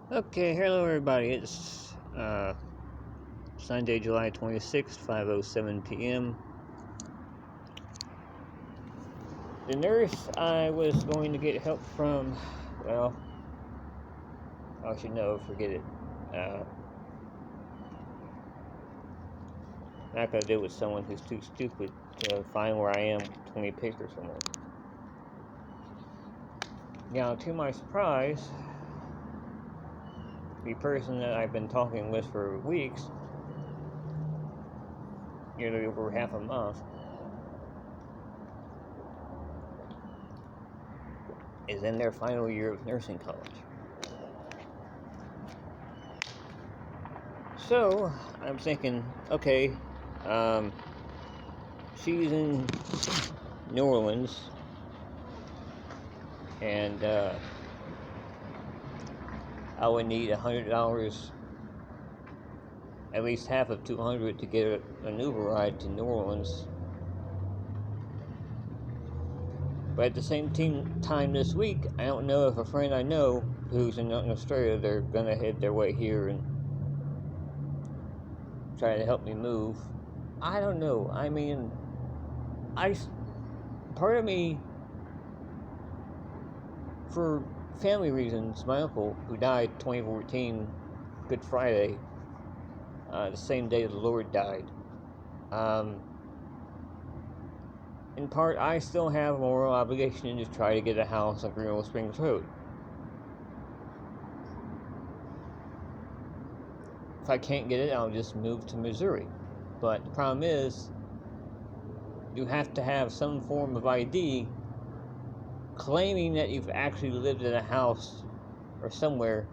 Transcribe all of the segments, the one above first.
Okay, hello everybody. It's Sunday, July 26th, 5:07 p.m. The nurse I was going to get help from, well, I should know, forget it. Uh, not gonna deal with someone who's too stupid to find where I am 20 pictures somewhere. Now, to my surprise, the person that I've been talking with for weeks, nearly over half a month, is in their final year of nursing college. So I'm thinking, okay, um, she's in New Orleans, and I would need $100, at least half of 200, to get an Uber ride to New Orleans. But at the same time this week, I don't know if a friend I know who's in Australia, they're gonna head their way here and try to help me move. I don't know. I mean, part of me, for family reasons, my uncle, who died 2014, Good Friday, the same day the Lord died. In part, I still have a moral obligation to try to get a house on Greenville Springs Road. If I can't get it, I'll just move to Missouri. But the problem is, you have to have some form of ID claiming that you've actually lived in a house or somewhere.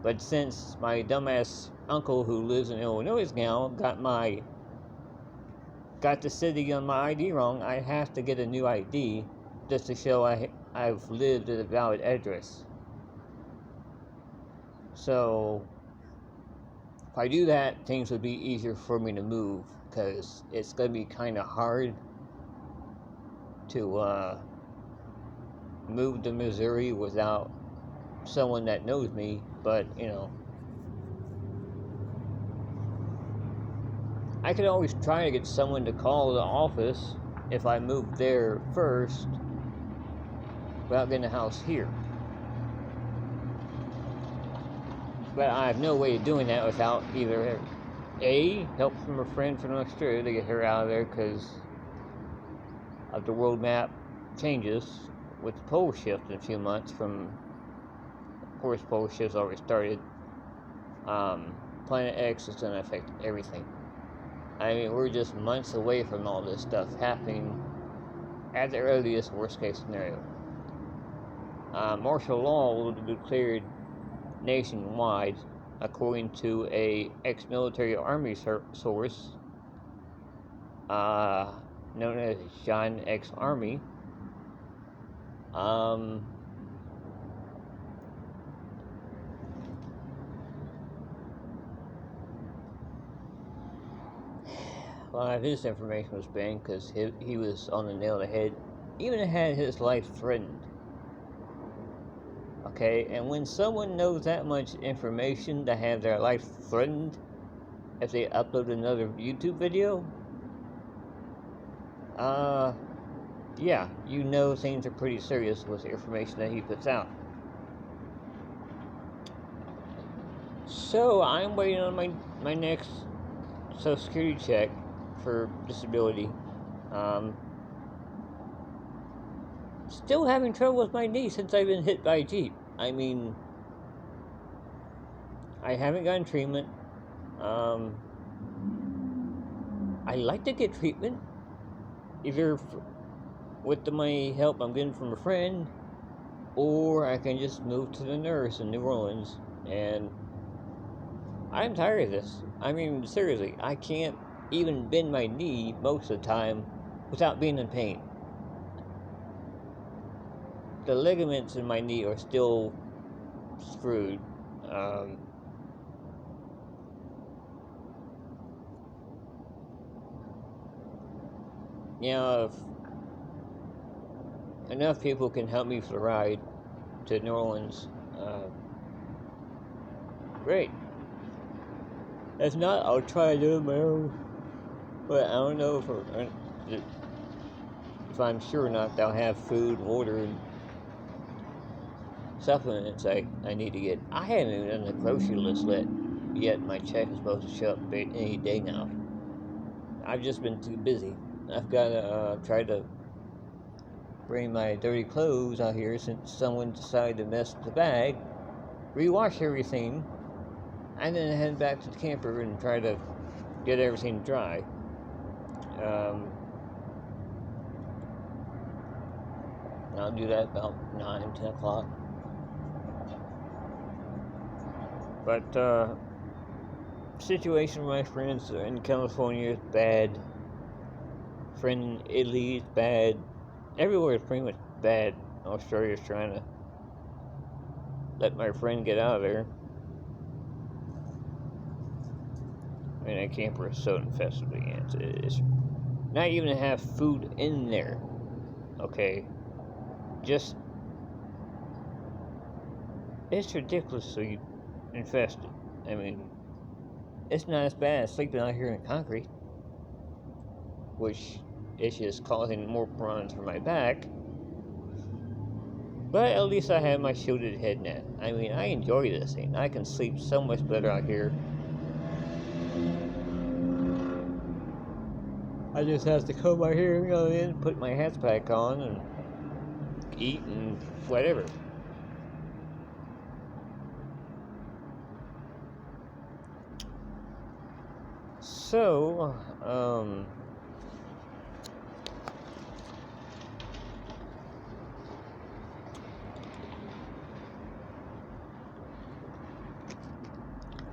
But since my dumbass uncle who lives in Illinois now got the city on my ID wrong, I have to get a new ID just to show I've lived at a valid address. So if I do that, things would be easier for me to move, because it's going to be kind of hard to move to Missouri without someone that knows me. But, I could always try to get someone to call the office if I moved there first without getting a house here. But I have no way of doing that without either A, help from a friend from Australia to get her out of there because of the world map changes with the pole shift in a few months from, of course, pole shift's already started. Planet X is going to affect everything. I mean, we're just months away from all this stuff happening at the earliest worst case scenario. Martial law will be declared nationwide, according to a ex-military army source known as John X Army. A lot of his information was banned because he was on the nail of the head. Even had his life threatened. Okay, and when someone knows that much information to have their life threatened if they upload another YouTube video, yeah, you know things are pretty serious with the information that he puts out. So I'm waiting on my next Social Security check for disability. Still having trouble with my knee since I've been hit by a Jeep. I mean, I haven't gotten treatment. I like to get treatment, either with the money help I'm getting from a friend, or I can just move to the nurse in New Orleans. And I'm tired of this. I mean, seriously, I can't even bend my knee most of the time without being in pain. The ligaments in my knee are still screwed. If enough people can help me for the ride to New Orleans, great. If not, I'll try to do it my own. But I don't know if I'm sure or not they'll have food, water, and supplements I need to get. I haven't even done the grocery list yet. My check is supposed to show up any day now. I've just been too busy. I've got to try to bring my dirty clothes out here since someone decided to mess with the bag, rewash everything, and then head back to the camper and try to get everything dry. I'll do that about 9, 10 o'clock. But situation with my friends in California is bad. Friend in Italy is bad. Everywhere is pretty much bad. Australia's trying to let my friend get out of there. I mean, that camper is so infested with ants. It's not even to have food in there. Okay? Just, it's ridiculously infested. I mean, it's not as bad as sleeping out here in concrete, which is just causing more problems for my back. But at least I have my shielded head net. I mean, I enjoy this thing. I can sleep so much better out here. I just have to come out here, in, put my hats back on, and eat and whatever. So,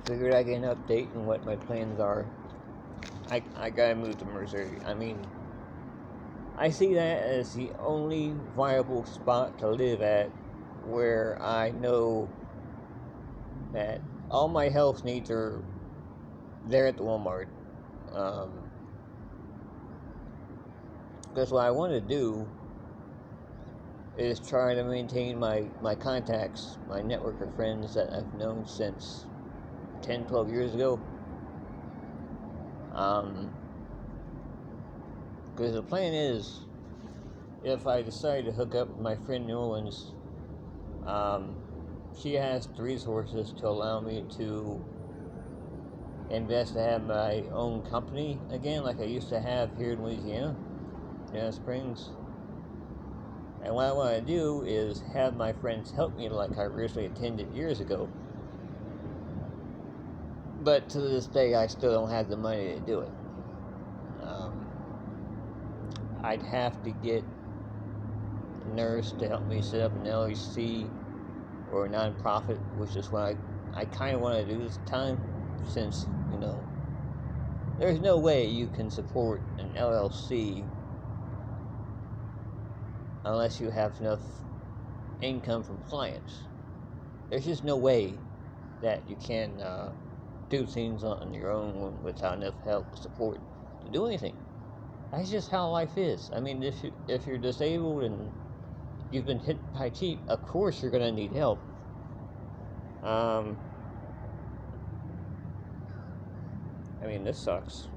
figured I'd get an update on what my plans are. I gotta move to Missouri. I mean, I see that as the only viable spot to live at where I know that all my health needs are there at the Walmart. Because what I want to do is try to maintain my contacts, my network of friends that I've known since 10, 12 years ago. Because the plan is, if I decide to hook up with my friend New Orleans, she has the resources to allow me to invest to have my own company again, like I used to have here in Louisiana, Springs. And what I want to do is have my friends help me like I originally intended years ago. But to this day, I still don't have the money to do it. I'd have to get a nurse to help me set up an LLC or a non-profit, which is what I kind of want to do this time, since, there's no way you can support an LLC unless you have enough income from clients. There's just no way that you can do things on your own without enough help, support to do anything. That's just how life is. I mean, if you're disabled and you've been hit by cheap, of course you're going to need help. I mean, this sucks.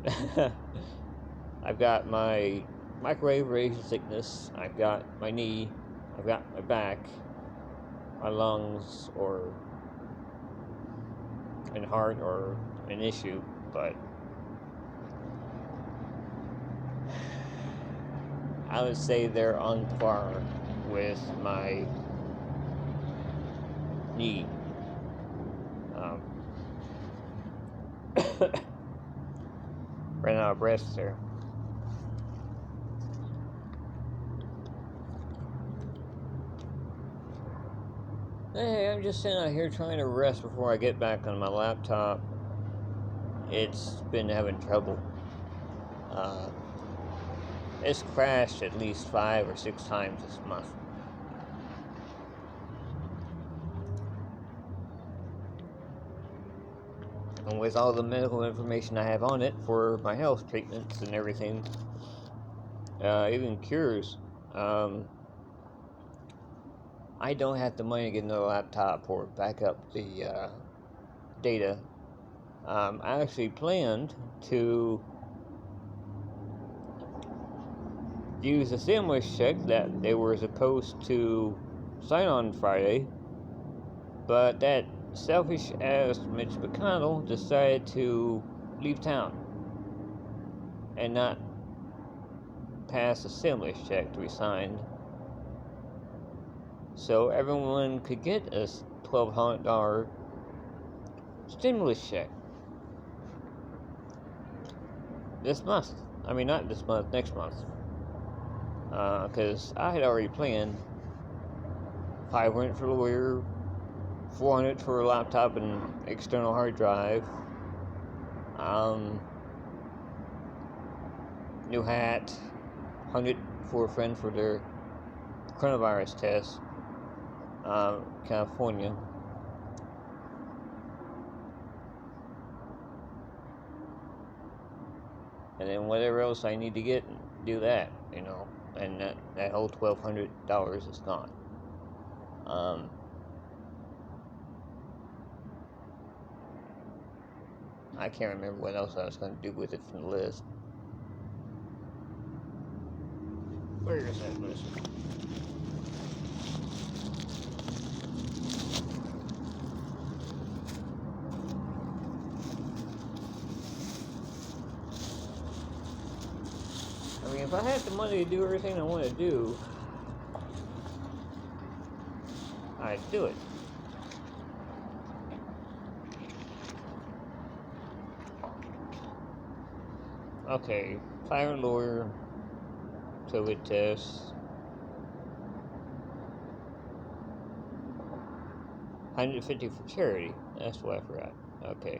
I've got my microwave radiation sickness, I've got my knee, I've got my back, my lungs, and heart are an issue, but I would say they're on par with my knee. Ran out of breath there. Hey, I'm just sitting out here trying to rest before I get back on my laptop. It's been having trouble. It's crashed at least 5 or 6 times this month. And with all the medical information I have on it for my health treatments and everything, even cures, I don't have the money to get another laptop or back up the data. I actually planned to use the stimulus check that they were supposed to sign on Friday, but that selfish ass Mitch McConnell decided to leave town and not pass the stimulus check to be signed, so everyone could get a $1,200 stimulus check this month. I mean, not this month, next month. Because I had already planned $500 for a lawyer, $400 for a laptop and external hard drive, new hat, $100 for a friend for their coronavirus test, California. And then whatever else I need to get, do that, and that whole $1,200 is gone. I can't remember what else I was going to do with it from the list. Where is that list? I mean, if I had the money to do everything I want to do, I'd do it. Okay, fire lawyer, COVID test, $150 for charity. That's what I forgot. Okay.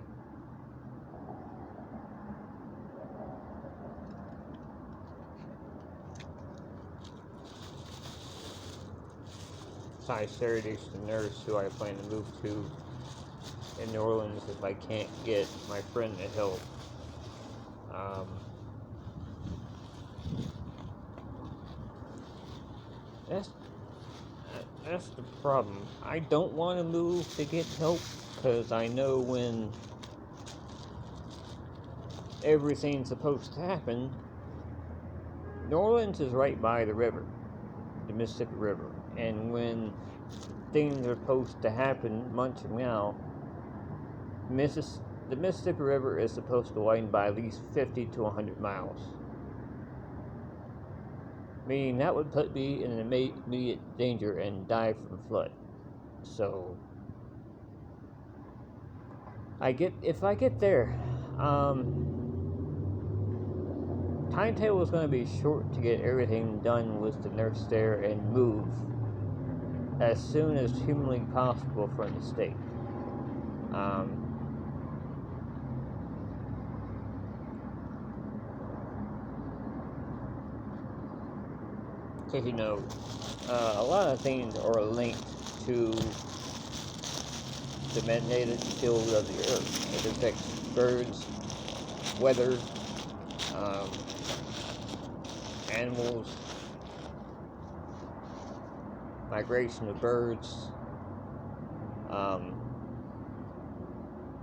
Size 30 to the nurse who I plan to move to in New Orleans if I can't get my friend to help. That's the problem. I don't want to move to get help because I know when everything's supposed to happen. New Orleans is right by the river, the Mississippi River, and when things are supposed to happen months from now, the Mississippi River is supposed to widen by at least 50 to 100 miles. Meaning that would put me in immediate danger and die from flood. So, if I get there, timetable is going to be short to get everything done with the nurse there and move as soon as humanly possible from the state. Because, a lot of things are linked to the magnetic field of the earth. It affects birds, weather, animals, migration of birds.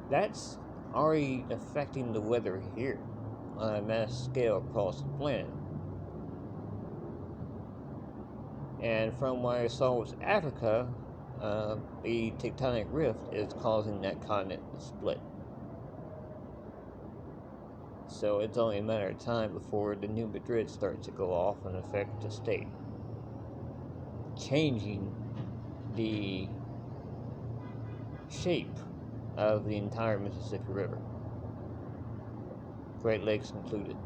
That's already affecting the weather here on a mass scale across the planet. And from what I saw with Africa, the tectonic rift is causing that continent to split. So it's only a matter of time before the New Madrid starts to go off and affect the state, changing the shape of the entire Mississippi River, Great Lakes included.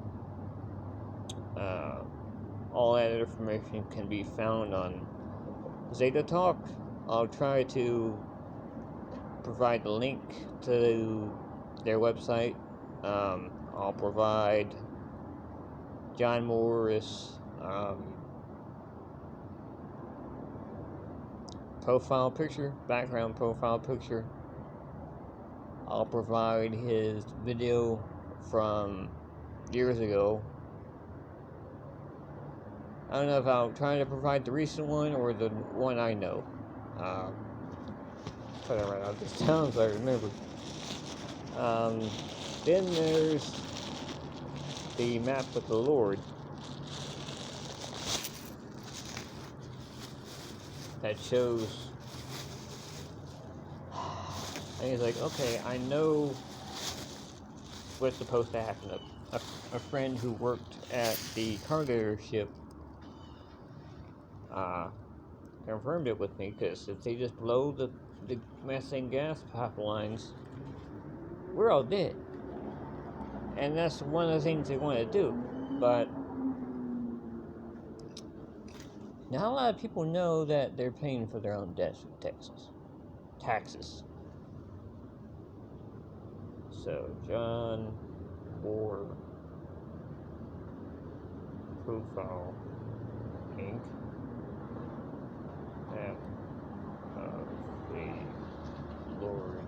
All that information can be found on Zeta Talk. I'll try to provide the link to their website. I'll provide John Moore's profile picture, background profile picture. I'll provide his video from years ago. I don't know if I'm trying to provide the recent one or the one I know. Put it right out this down so I remember. Um, then there's the map of the Lord that shows. And he's like, okay, I know what's supposed to happen. A friend who worked at the cargo ship uh, confirmed it with me, because if they just blow the methane gas pipelines, we're all dead. And that's one of the things they want to do. But not a lot of people know that they're paying for their own debts in Texas. Taxes. So, John Moore Profile Inc. Map of the Lord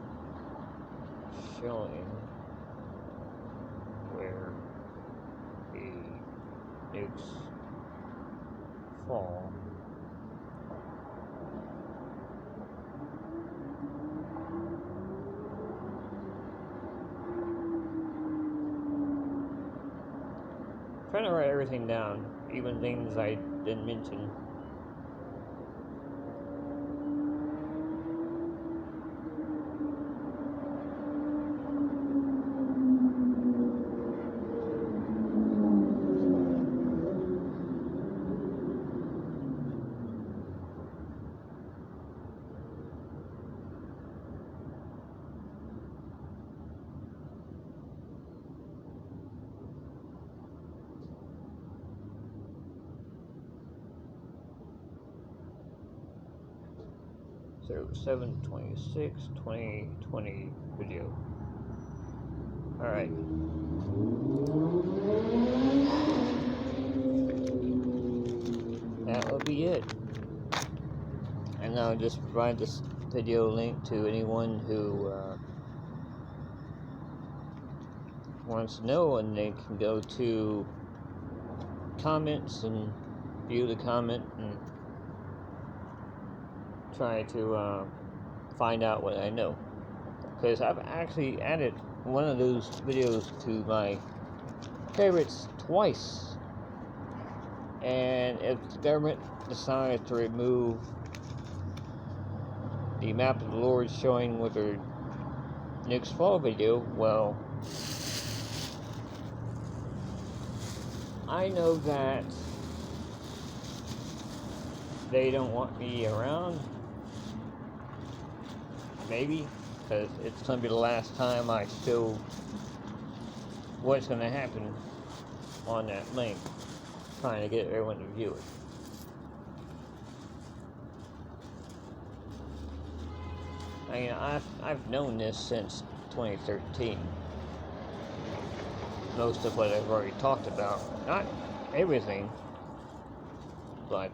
showing where the nukes fall. Trying to write everything down, even things I didn't mention. So 7/26/2020 video. Alright. That will be it. And I'll just provide this video link to anyone who wants to know, and they can go to comments and view the comment and try to find out what I know. Because I've actually added one of those videos to my favorites twice. And if the government decides to remove the map of the Lord showing with their nukes fall video, well, I know that they don't want me around. Maybe, because it's going to be the last time I show what's going to happen on that link, trying to get everyone to view it. I mean, I've known this since 2013. Most of what I've already talked about, not everything, but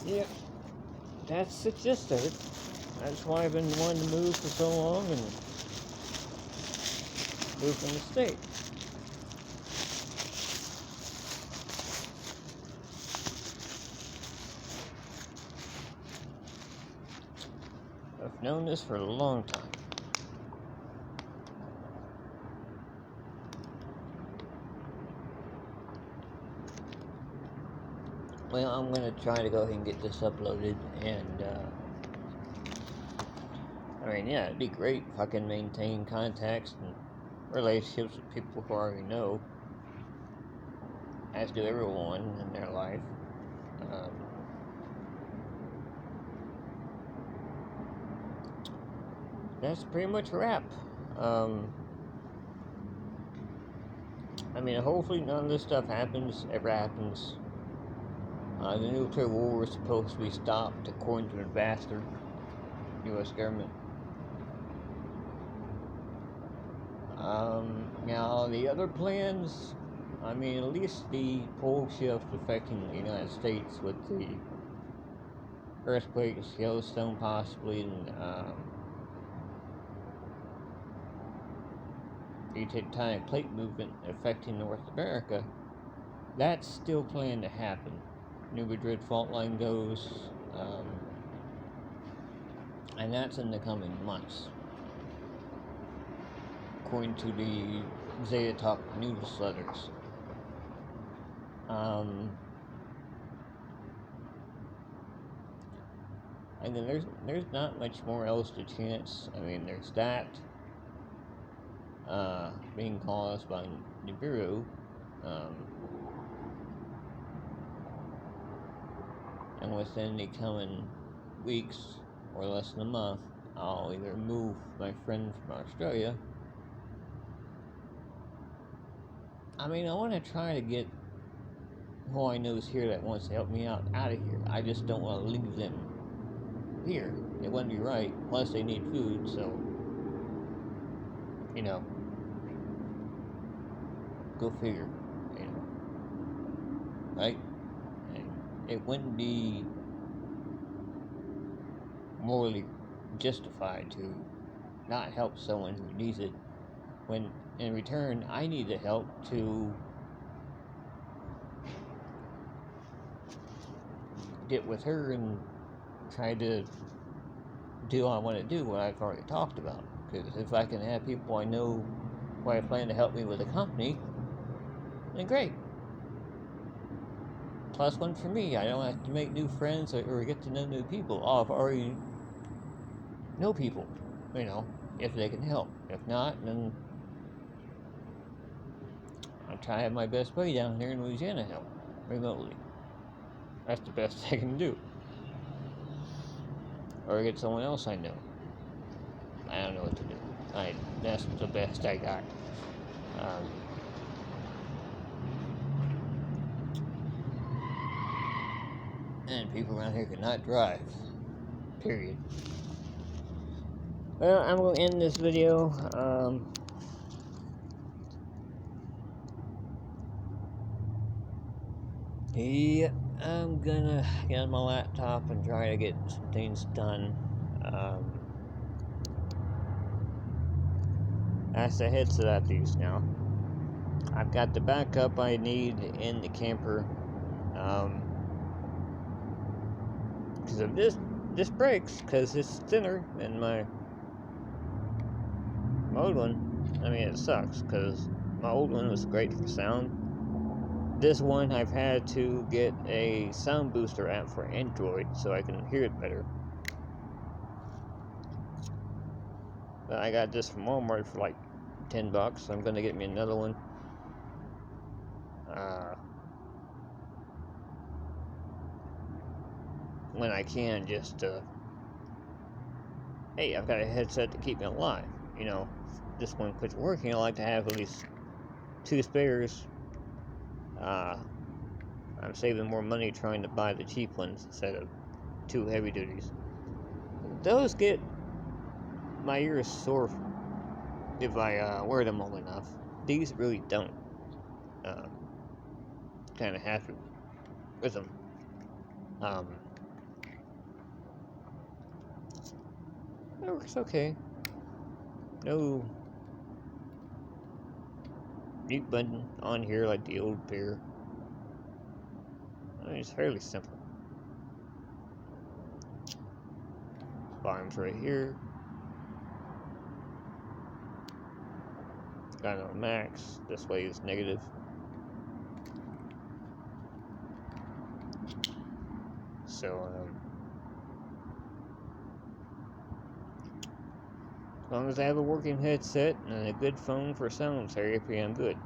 yeah, that's the gist of it. That's why I've been wanting to move for so long and move from the state. I've known this for a long time. Well, I'm going to try to go ahead and get this uploaded, and I mean, yeah, it'd be great if I can maintain contacts and relationships with people who I already know, as do everyone in their life. That's pretty much a wrap. I mean, hopefully none of this stuff ever happens. The nuclear war is supposed to be stopped, according to the bastard U.S. government. Now, the other plans, I mean, at least the pole shift affecting the United States with the earthquakes, Yellowstone possibly, and the tectonic plate movement affecting North America, that's still planned to happen. New Madrid fault line goes, and that's in the coming months, according to the Zeta Talk newsletters. And then there's not much more else to chance. I mean, there's that being caused by Nibiru, and within the coming weeks or less than a month, I'll either move my friend from Australia. I mean, I want to try to get who I know is here that wants to help me out of here. I just don't want to leave them here. It wouldn't be right. Plus, they need food, so go figure. Right? And it wouldn't be morally justified to not help someone who needs it when in return I need the help to get with her and try to do what I want to do, what I've already talked about. Because if I can have people I know who I plan to help me with a company, then great. Plus one for me. I don't have to make new friends or get to know new people. I've already know people, if they can help. If not, then I'll try to have my best buddy down here in Louisiana help remotely. That's the best I can do. Or get someone else I know. I don't know what to do. That's the best I got. And people around here cannot drive. Period. Well, I'm going to end this video. Yeah, I'm gonna get on my laptop and try to get some things done. That's the headset I've used now. I've got the backup I need in the camper. Because if this breaks, because it's thinner than my old one, I mean, it sucks, because my old one was great for sound. This one, I've had to get a sound booster app for Android so I can hear it better. But I got this from Walmart for like $10, so I'm going to get me another one. When I can, just, hey, I've got a headset to keep me alive. This one quits working, I like to have at least 2 spares. I'm saving more money trying to buy the cheap ones instead of 2 heavy duties. Those get my ears sore if I wear them long enough. These really don't. Kind of happy with them. It works okay. No mute button on here like the old pair. I mean, it's fairly simple. Volume's right here. Got it on max. This way is negative. So, as long as I have a working headset and a good phone for sound therapy, I'm good.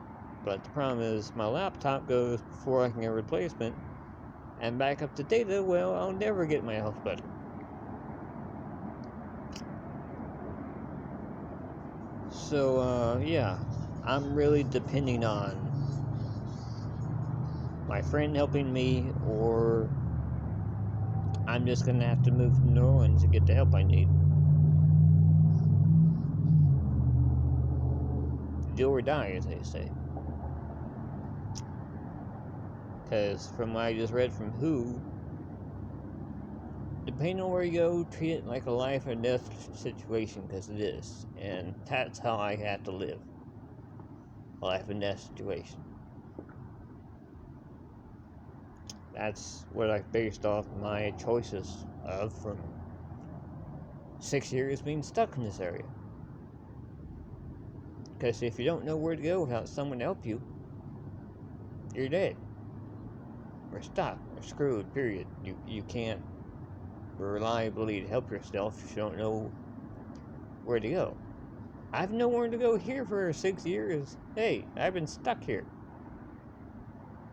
But the problem is, my laptop goes before I can get a replacement, and back up to data, well, I'll never get my health better. So, yeah, I'm really depending on my friend helping me, or I'm just gonna have to move to New Orleans to get the help I need. Do or die, as they say. Because from what I just read from WHO, depending on where you go, treat it like a life or death situation, because it is. And that's how I have to live. A life and death situation. That's what I based off my choices of from 6 years being stuck in this area. Because if you don't know where to go without someone to help you, you're dead. Or stuck. Or screwed, period. You can't reliably help yourself if you don't know where to go. I've nowhere to go here for 6 years. Hey, I've been stuck here.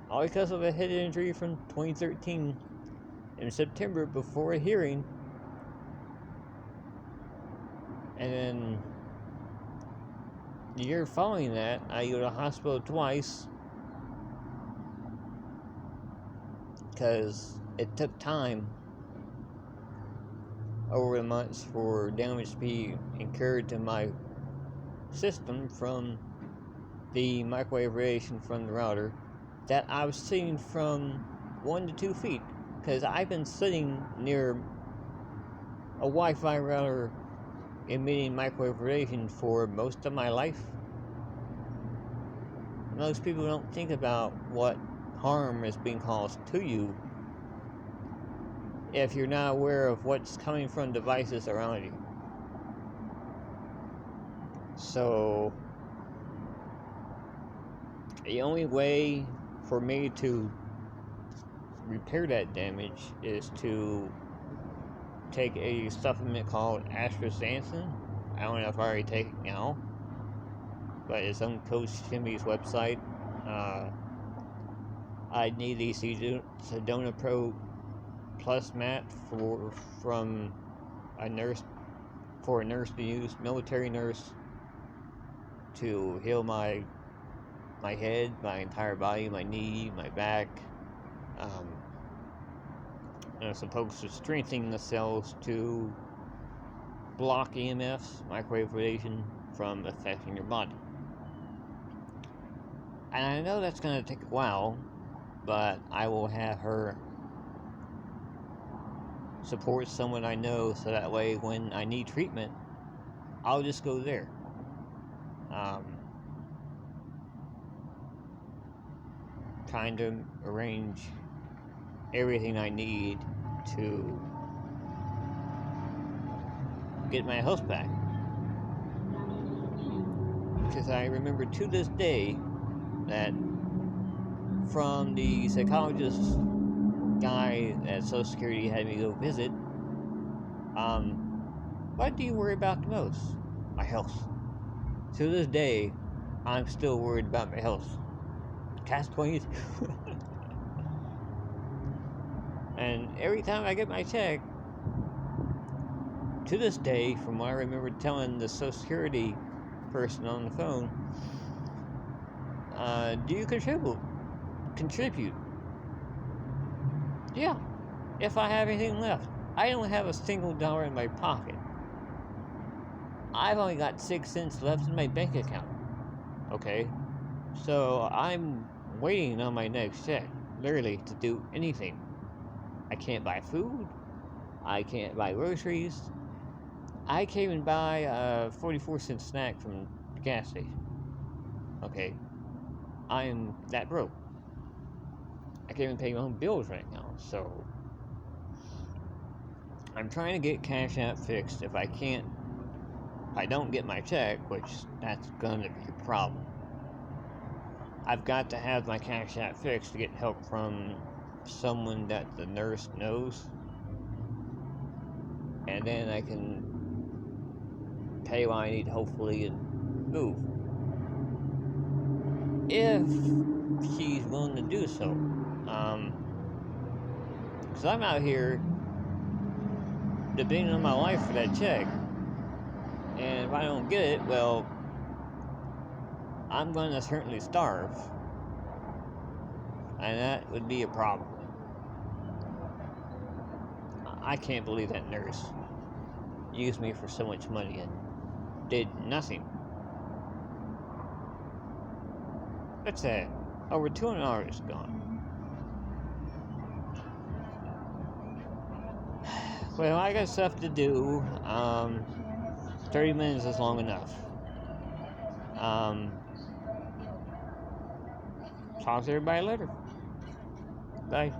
All because of a head injury from 2013 in September before a hearing. And then the year following that, I go to the hospital twice because it took time over the months for damage to be incurred to my system from the microwave radiation from the router that I was sitting from 1 to 2 feet, because I've been sitting near a Wi-Fi router emitting microwave radiation for most of my life. Most people don't think about what harm is being caused to you if you're not aware of what's coming from devices around you. So the only way for me to repair that damage is to take a supplement called astaxanthin. I don't know if I already take it now, but it's on Coach Jimmy's website. I need the Sedona Pro Plus mat from a nurse, for a nurse to use, military nurse, to heal my head, my entire body, my knee, my back. And it's supposed to strengthen the cells to block EMFs, microwave radiation, from affecting your body. And I know that's going to take a while, but I will have her support someone I know, so that way when I need treatment, I'll just go there. Trying to arrange everything I need to get my health back. Because I remember to this day that from the psychologist guy at Social Security had me go visit, what do you worry about the most? My health. To this day, I'm still worried about my health. Catch 22. And every time I get my check, to this day, from what I remember telling the Social Security person on the phone, do you contribute? Yeah, if I have anything left. I don't have a single dollar in my pocket. I've only got 6 cents left in my bank account. Okay? So I'm waiting on my next check, literally, to do anything. I can't buy food. I can't buy groceries. I can't even buy a 44-cent snack from the gas station. Okay? I am that broke. I can't even pay my own bills right now, so I'm trying to get Cash App fixed. If I don't get my check, which that's gonna be a problem, I've got to have my Cash App fixed to get help from someone that the nurse knows, and then I can pay what I need, hopefully, and move. If she's willing to do so. Because I'm out here depending on my life for that check. And if I don't get it, well, I'm going to certainly starve. And that would be a problem. I can't believe that nurse used me for so much money and did nothing. That's sad. Over $200 gone. Well, I got stuff to do. 30 minutes is long enough. Talk to everybody later. Bye.